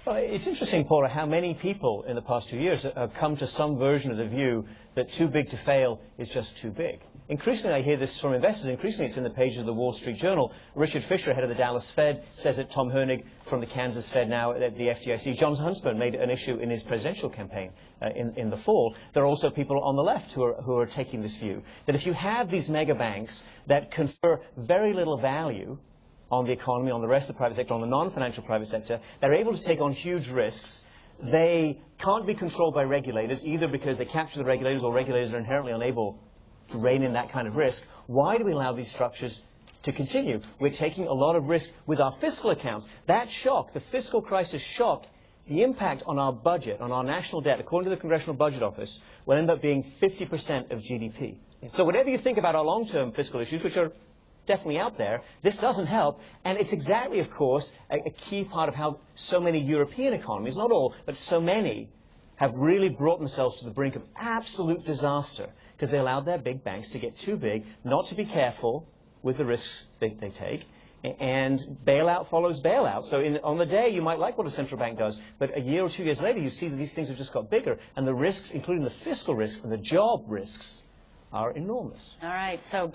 Well, it's interesting, Paula, how many people in the past 2 years have come to some version of the view that too big to fail is just too big. Increasingly, I hear this from investors. Increasingly, it's in the pages of the Wall Street Journal. Richard Fisher, head of the Dallas Fed, says it. Tom Hernig from the Kansas Fed, now at the FDIC. John Huntsman made an issue in his presidential campaign in the fall. There are also people on the left who are taking this view, that if you have these mega banks that confer very little value on the economy, on the rest of the private sector, on the non-financial private sector, they're able to take on huge risks. They can't be controlled by regulators, either because they capture the regulators or regulators are inherently unable to rein in that kind of risk. Why do we allow these structures to continue? We're taking a lot of risk with our fiscal accounts. That shock, the fiscal crisis shock, the impact on our budget, on our national debt, according to the Congressional Budget Office, will end up being 50% of GDP. So whatever you think about our long-term fiscal issues, which are definitely out there, this doesn't help, and it's exactly, of course, a key part of how so many European economies, not all, but so many, have really brought themselves to the brink of absolute disaster, because they allowed their big banks to get too big, not to be careful with the risks they take, and bailout follows bailout. So on the day, you might like what a central bank does, but a year or 2 years later, you see that these things have just got bigger, and the risks, including the fiscal risk and the job risks, are enormous. All right, so